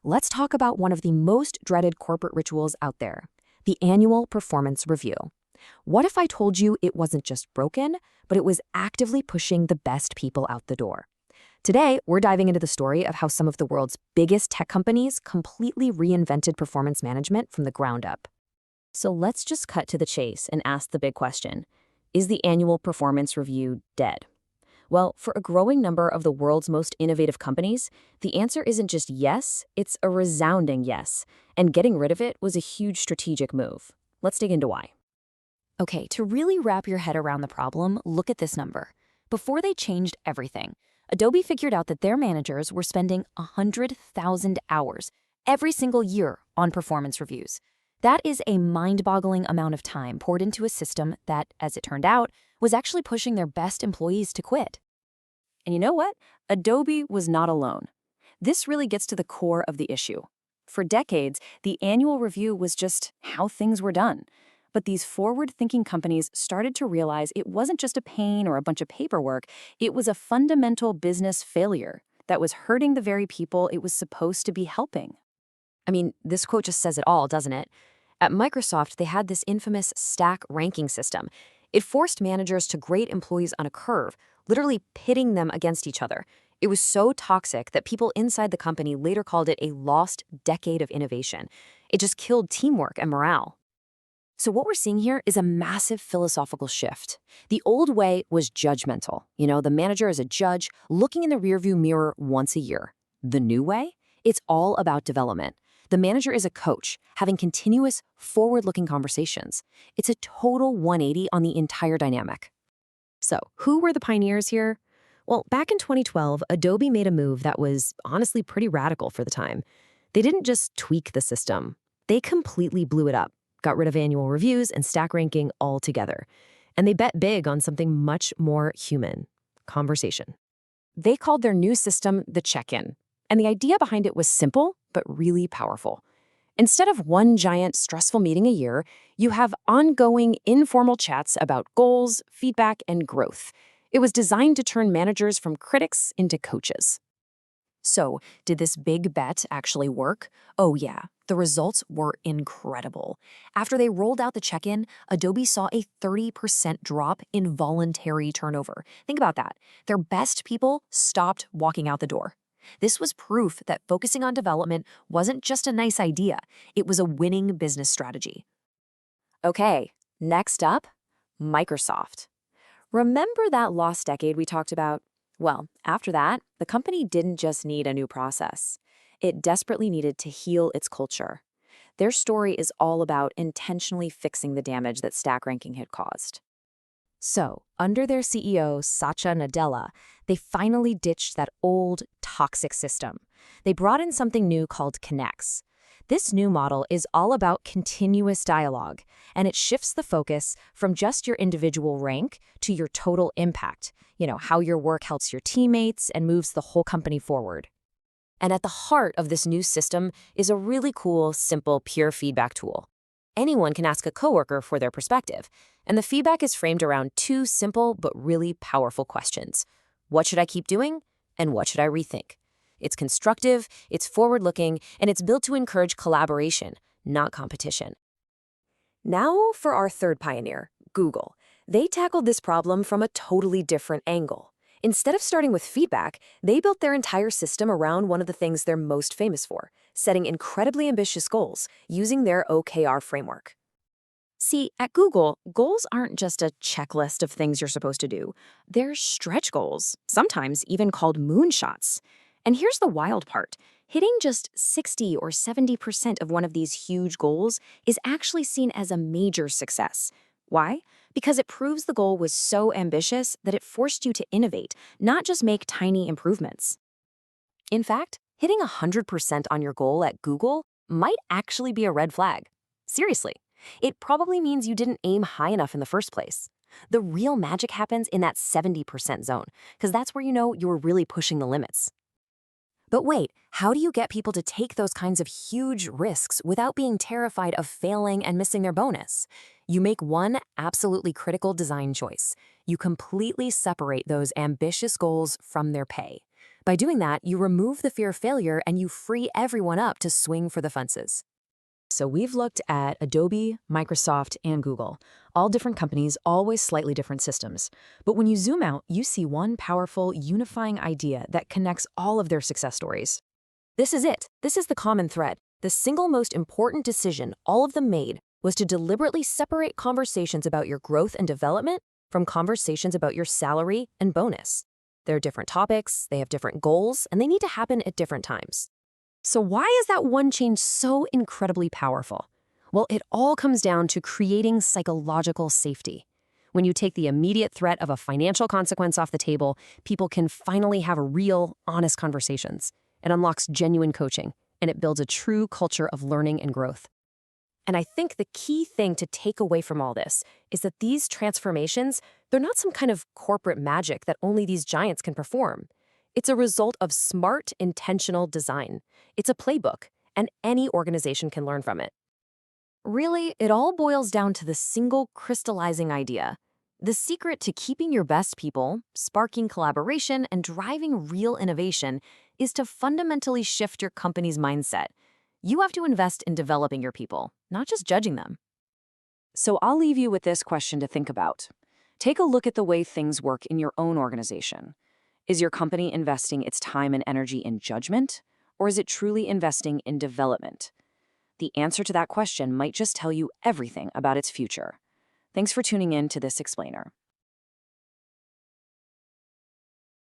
let's talk about one of the most dreaded corporate rituals out there, the annual performance review. What if I told you it wasn't just broken, but it was actively pushing the best people out the door? Today, we're diving into the story of how some of the world's biggest tech companies completely reinvented performance management from the ground up. So let's just cut to the chase and ask the big question. Is the annual performance review dead? Well, for a growing number of the world's most innovative companies, the answer isn't just yes, it's a resounding yes. And getting rid of it was a huge strategic move. Let's dig into why. Okay, to really wrap your head around the problem, look at this number. Before they changed everything, Adobe figured out that their managers were spending 100,000 hours every single year on performance reviews. That is a mind-boggling amount of time poured into a system that, as it turned out, was actually pushing their best employees to quit. And you know what? Adobe was not alone. This really gets to the core of the issue. For decades, the annual review was just how things were done. But these forward-thinking companies started to realize it wasn't just a pain or a bunch of paperwork, it was a fundamental business failure that was hurting the very people it was supposed to be helping. I mean, this quote just says it all, doesn't it? At Microsoft, they had this infamous stack ranking system. It forced managers to grade employees on a curve, literally pitting them against each other. It was so toxic that people inside the company later called it a lost decade of innovation. It just killed teamwork and morale. So what we're seeing here is a massive philosophical shift. The old way was judgmental. The manager is a judge looking in the rearview mirror once a year. The new way? It's all about development. The manager is a coach, having continuous, forward-looking conversations. It's a total 180 on the entire dynamic. So, who were the pioneers here? Well, back in 2012, Adobe made a move that was honestly pretty radical for the time. They didn't just tweak the system. They completely blew it up, got rid of annual reviews and stack ranking altogether. And they bet big on something much more human: conversation. They called their new system the check-in. And the idea behind it was simple, but really powerful. Instead of one giant stressful meeting a year, you have ongoing informal chats about goals, feedback, and growth. It was designed to turn managers from critics into coaches. So, did this big bet actually work? Oh yeah, the results were incredible. After they rolled out the check-in, Adobe saw a 30% drop in voluntary turnover. Think about that. Their best people stopped walking out the door. This was proof that focusing on development wasn't just a nice idea, it was a winning business strategy. Okay, next up, Microsoft. Remember that lost decade we talked about? Well, after that, the company didn't just need a new process. It desperately needed to heal its culture. Their story is all about intentionally fixing the damage that stack ranking had caused. So, under their CEO, Satya Nadella, they finally ditched that old, toxic system. They brought in something new called Connects. This new model is all about continuous dialogue, and it shifts the focus from just your individual rank to your total impact, how your work helps your teammates and moves the whole company forward. And at the heart of this new system is a really cool, simple peer feedback tool. Anyone can ask a coworker for their perspective, and the feedback is framed around two simple but really powerful questions. What should I keep doing, and what should I rethink? It's constructive, it's forward-looking, and it's built to encourage collaboration, not competition. Now for our third pioneer, Google. They tackled this problem from a totally different angle. Instead of starting with feedback, they built their entire system around one of the things they're most famous for: setting incredibly ambitious goals using their OKR framework. See, at Google, goals aren't just a checklist of things you're supposed to do. They're stretch goals, sometimes even called moonshots. And here's the wild part. Hitting just 60 or 70% of one of these huge goals is actually seen as a major success. Why? Because it proves the goal was so ambitious that it forced you to innovate, not just make tiny improvements. In fact, hitting 100% on your goal at Google might actually be a red flag. Seriously, it probably means you didn't aim high enough in the first place. The real magic happens in that 70% zone, because that's where you know you're really pushing the limits. But wait, how do you get people to take those kinds of huge risks without being terrified of failing and missing their bonus? You make one absolutely critical design choice. You completely separate those ambitious goals from their pay. By doing that, you remove the fear of failure and you free everyone up to swing for the fences. So we've looked at Adobe, Microsoft, and Google, all different companies, always slightly different systems. But when you zoom out, you see one powerful, unifying idea that connects all of their success stories. This is it. This is the common thread. The single most important decision all of them made was to deliberately separate conversations about your growth and development from conversations about your salary and bonus. They're different topics, they have different goals, and they need to happen at different times. So why is that one change so incredibly powerful? Well, it all comes down to creating psychological safety. When you take the immediate threat of a financial consequence off the table, people can finally have real, honest conversations. It unlocks genuine coaching, and it builds a true culture of learning and growth. And I think the key thing to take away from all this is that these transformations, they're not some kind of corporate magic that only these giants can perform. It's a result of smart, intentional design. It's a playbook, and any organization can learn from it. Really, it all boils down to the single crystallizing idea. The secret to keeping your best people, sparking collaboration, and driving real innovation is to fundamentally shift your company's mindset. You have to invest in developing your people, not just judging them. So I'll leave you with this question to think about. Take a look at the way things work in your own organization. Is your company investing its time and energy in judgment, or is it truly investing in development? The answer to that question might just tell you everything about its future. Thanks for tuning in to this explainer.